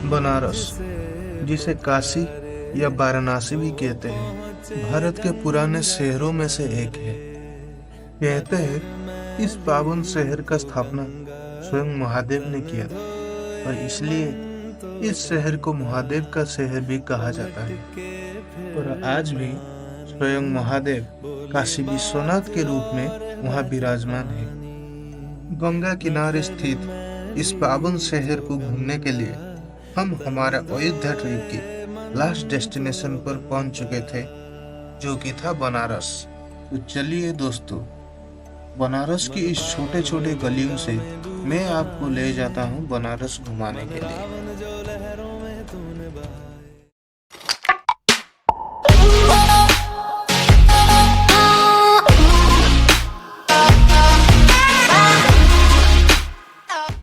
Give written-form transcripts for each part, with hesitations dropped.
बनारस, जिसे काशी या वाराणसी भी कहते हैं, भारत के पुराने शहरों में से एक है। कहते हैं इस पावन शहर का स्थापना स्वयं महादेव ने किया था और इसलिए इस शहर को महादेव का शहर भी कहा जाता है। और आज भी स्वयं महादेव काशी विश्वनाथ के रूप में वहाँ विराजमान है। गंगा किनारे स्थित इस पावन शहर को घूमने के लिए हम हमारा अयोध्या ट्रिप की लास्ट डेस्टिनेशन पर पहुंच चुके थे, जो कि था बनारस। तो चलिए दोस्तों, बनारस की इस छोटे छोटे गलियों से मैं आपको ले जाता हूं बनारस घुमाने के लिए।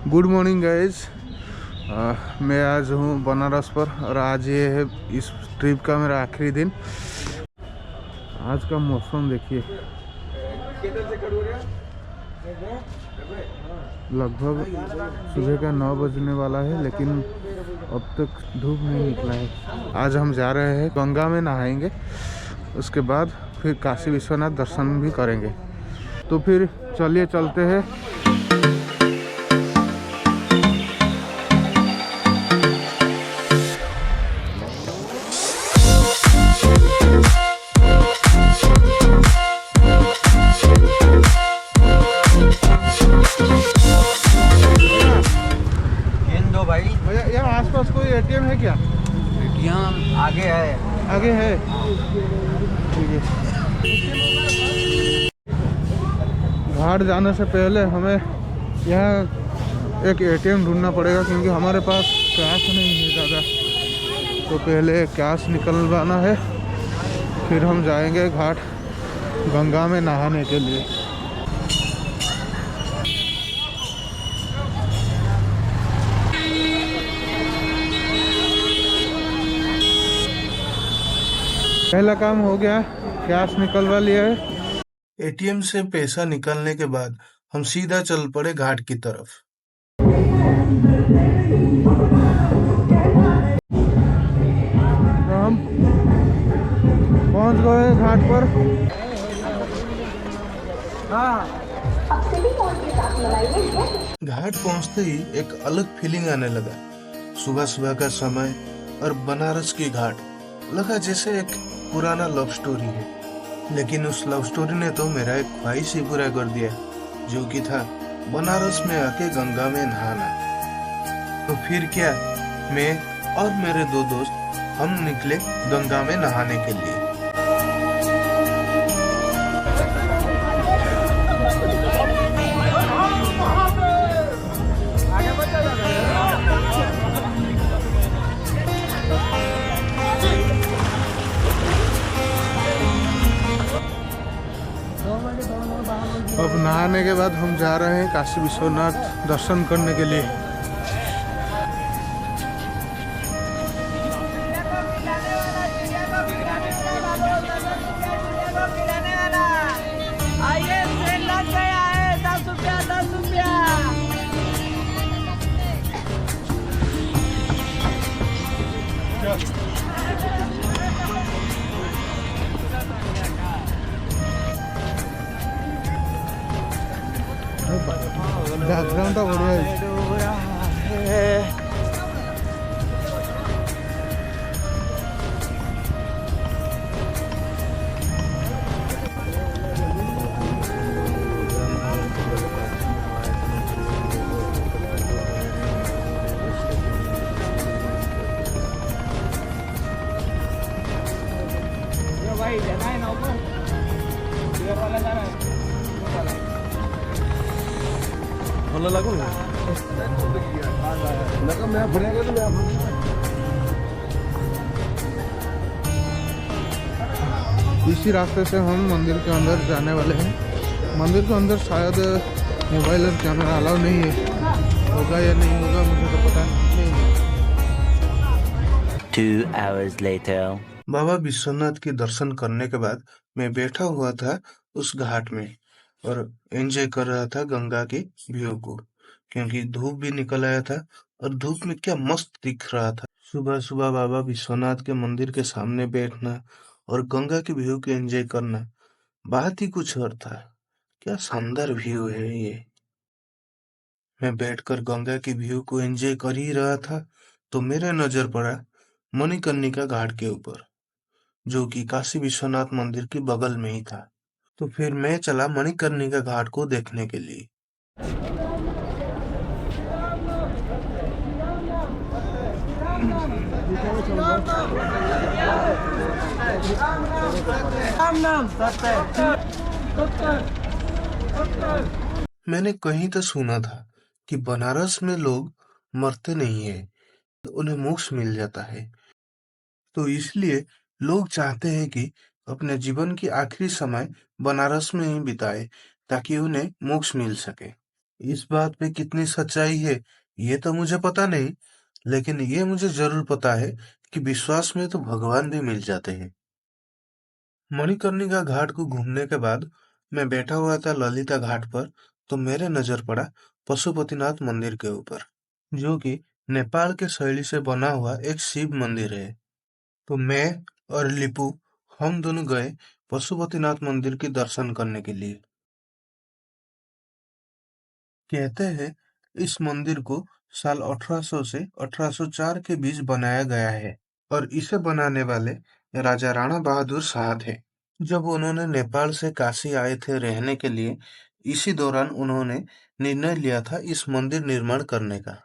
Good morning guys. मैं आज हूँ बनारस पर और आज ये है इस ट्रिप का मेरा आखिरी दिन। आज का मौसम देखिए, लगभग सुबह का 9 बजने वाला है, लेकिन अब तक धूप नहीं निकला है। आज हम जा रहे हैं, गंगा में नहाएंगे, उसके बाद फिर काशी विश्वनाथ दर्शन भी करेंगे। तो फिर चलिए चलते हैं। भैया यहाँ आसपास कोई एटीएम है क्या? एटीएम आगे है। आगे है, ठीक है। घाट जाने से पहले हमें यहाँ एक एटीएम ढूंढना पड़ेगा, क्योंकि हमारे पास कैश नहीं है ज़्यादा। तो पहले कैश निकलवाना है, फिर हम जाएंगे घाट गंगा में नहाने के लिए। पहला काम हो गया, कैश निकलवा लिया है। एटीएम से पैसा निकालने के बाद हम सीधा चल पड़े घाट की तरफ। तो हम पहुंच गए घाट पर। घाट पहुंचते ही एक अलग फीलिंग आने लगा। सुबह सुबह का समय और बनारस की घाट लगा जैसे एक पुराना लव स्टोरी है। लेकिन उस लव स्टोरी ने तो मेरा एक ख्वाहिश ही पूरा कर दिया, जो कि था बनारस में आके गंगा में नहाना। तो फिर क्या, मैं और मेरे 2 दोस्त हम निकले गंगा में नहाने के लिए। अब नहाने के बाद हम जा रहे हैं काशी विश्वनाथ दर्शन करने के लिए। बैकग्राउंडটা बढ़िया है। भाई जाना है ना ऊपर, इधर वाला जाना है। ଭଲ ଲାଗୁନି इसी रास्ते से हम मंदिर के अंदर जाने वाले हैं। मंदिर के अंदर शायद मोबाइल और कैमरा अलाउ नहीं है, होगा या नहीं होगा मुझे तो पता नहीं है। 2 hours later. बाबा विश्वनाथ के दर्शन करने के बाद मैं बैठा हुआ था उस घाट में और एंजॉय कर रहा था गंगा के व्यू को, क्योंकि धूप भी निकल आया था और धूप में क्या मस्त दिख रहा था। सुबह सुबह बाबा विश्वनाथ के मंदिर के सामने बैठना और गंगा की व्यू को एंजॉय करना बात ही कुछ और था। क्या शानदार व्यू है ये। मैं बैठकर गंगा की व्यू को एंजॉय कर ही रहा था तो मेरे नजर पड़ा मणिकर्णिका घाट के ऊपर, जो कि काशी विश्वनाथ मंदिर के बगल में ही था। तो फिर मैं चला मणिकर्णिका घाट को देखने के लिए। मैंने कहीं तो सुना था कि बनारस में लोग मरते नहीं है, तो उन्हें मोक्ष मिल जाता है। तो इसलिए लोग चाहते हैं कि अपने जीवन की आखिरी समय बनारस में ही बिताए ताकि उन्हें मोक्ष मिल सके। इस बात पे कितनी सच्चाई है ये तो मुझे पता नहीं, लेकिन ये मुझे जरूर पता है कि विश्वास में तो भगवान भी मिल जाते हैं। मणिकर्णिका घाट को घूमने के बाद मैं बैठा हुआ था ललिता घाट पर, तो मेरे नजर पड़ा पशुपतिनाथ मंदिर के ऊपर, जो कि नेपाल के शैली से बना हुआ एक शिव मंदिर है। तो मैं और लिपू हम दोनों गए पशुपतिनाथ मंदिर के दर्शन करने के लिए। कहते हैं इस मंदिर को साल 1800 से 1804 के बीच बनाया गया है और इसे बनाने वाले राजा राणा बहादुर शाह थे। जब उन्होंने नेपाल से काशी आए थे रहने के लिए, इसी दौरान उन्होंने निर्णय लिया था इस मंदिर निर्माण करने का।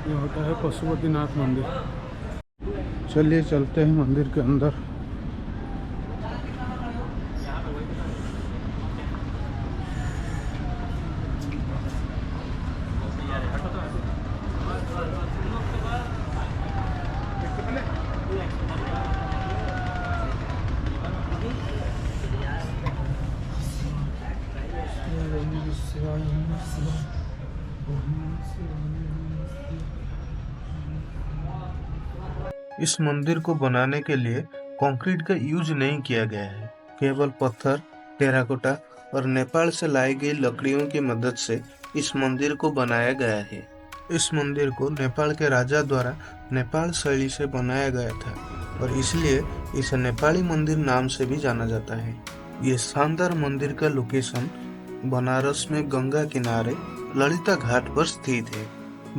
ये होता है पशुपतिनाथ मंदिर। चलिए चलते हैं मंदिर के अंदर। इस मंदिर को बनाने के लिए कंक्रीट का यूज नहीं किया गया है, केवल पत्थर, टेराकोटा और नेपाल से लाई गई लकड़ियों की मदद से इस मंदिर को बनाया गया है। इस मंदिर को नेपाल के राजा द्वारा नेपाल शैली से बनाया गया था और इसलिए इसे नेपाली मंदिर नाम से भी जाना जाता है। ये शानदार मंदिर का लोकेशन बनारस में गंगा किनारे ललिता घाट पर स्थित है,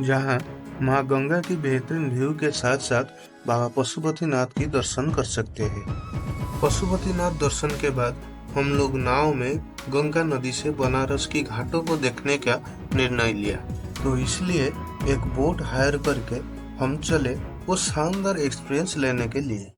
जहाँ माँ गंगा की बेहतरीन व्यू के साथ साथ बाबा पशुपतिनाथ की दर्शन कर सकते हैं। पशुपतिनाथ दर्शन के बाद हम लोग नाव में गंगा नदी से बनारस की घाटों को देखने का निर्णय लिया, तो इसलिए एक बोट हायर करके हम चले वो शानदार एक्सपीरियंस लेने के लिए।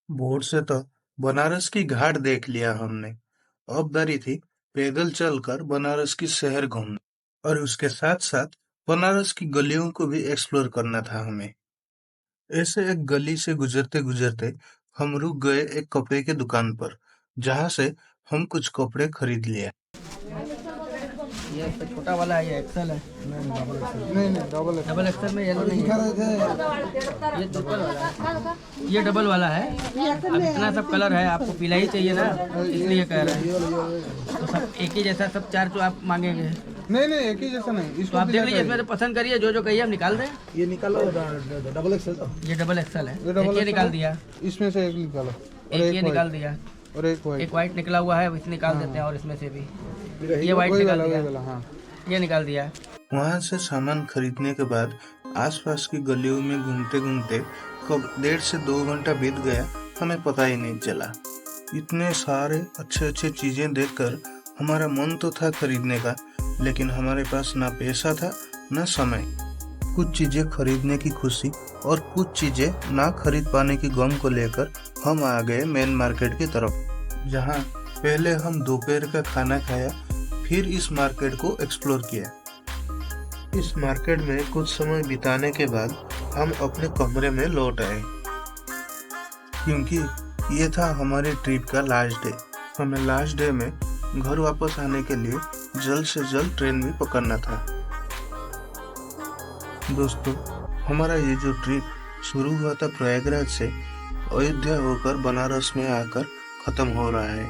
बोट से तो बनारस की घाट देख लिया हमने। अब बारी थी पैदल चलकर बनारस की शहर घूमना और उसके साथ साथ बनारस की गलियों को भी एक्सप्लोर करना था हमें। ऐसे एक गली से गुजरते गुजरते हम रुक गए एक कपड़े के दुकान पर, जहां से हम कुछ कपड़े खरीद लिए। ये इसका छोटा वाला है, ये एक्सेल है। नहीं डबल एक्सेल में येलो नहीं है, ये डबल वाला है। ये डबल वाला है। अब इतना सब कलर है, आपको पीला ही चाहिए ना, इसलिए कह रहे हैं। तो सब एक ही जैसा सब चार जो आप मांगेंगे, नहीं एक ही जैसा नहीं, तो इसको आप देख लीजिए, इसमें से पसंद करिए, जो जो कहिए हम निकाल दें। ये निकालो डबल एक्सेल। ये डबल एक्सेल है, ये डबल एक ये XL निकाल दिया, इसमें से एक निकालो, एक ये निकाल दिया, और एक व्हाइट। एक वाइट निकला हुआ है, इसे निकाल देते हैं। और इसमें से भी ये वाइट निकाल दिया, हाँ। ये निकाल दिया। वहाँ से सामान खरीदने के बाद आसपास की गलियों में घूमते घूमते कब 1.5 से 2 घंटा बीत गया, हमें पता ही नहीं चला। इतने सारे अच्छे चीजें देखकर हमारा मन तो था खरीदने का, लेकिन हमारे पास ना पैसा था ना समय। कुछ चीजें खरीदने की खुशी और कुछ चीजें ना खरीद पाने की गम को लेकर हम आ गए मेन मार्केट की तरफ, जहाँ पहले हम दोपहर का खाना खाया, फिर इस मार्केट को एक्सप्लोर किया। इस मार्केट में कुछ समय बिताने के बाद हम अपने कमरे में लौट आए, क्योंकि ये था हमारे ट्रिप का लास्ट डे। हमें लास्ट डे में घर वापस आने के लिए जल्द से जल्द ट्रेन भी पकड़ना था। दोस्तों, हमारा ये जो ट्रिप शुरू हुआ था प्रयागराज से, अयोध्या होकर बनारस में आकर खत्म हो रहा है।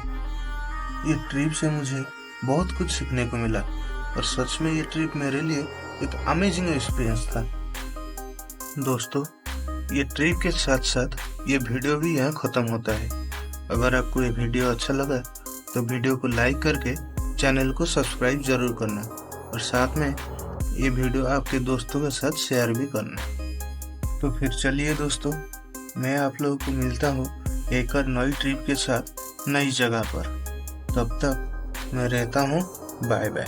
ये ट्रिप से मुझे बहुत कुछ सीखने को मिला और सच में ये ट्रिप मेरे लिए एक अमेजिंग एक्सपीरियंस था। दोस्तों, ये ट्रिप के साथ साथ ये वीडियो भी यहाँ खत्म होता है। अगर आपको ये वीडियो अच्छा लगा तो वीडियो को लाइक करके चैनल को सब्सक्राइब जरूर करना, और साथ में ये वीडियो आपके दोस्तों के साथ शेयर भी करना। तो फिर चलिए दोस्तों, मैं आप लोगों को मिलता हूँ एक और नई ट्रिप के साथ नई जगह पर। तब तक मैं रहता हूँ, बाय बाय।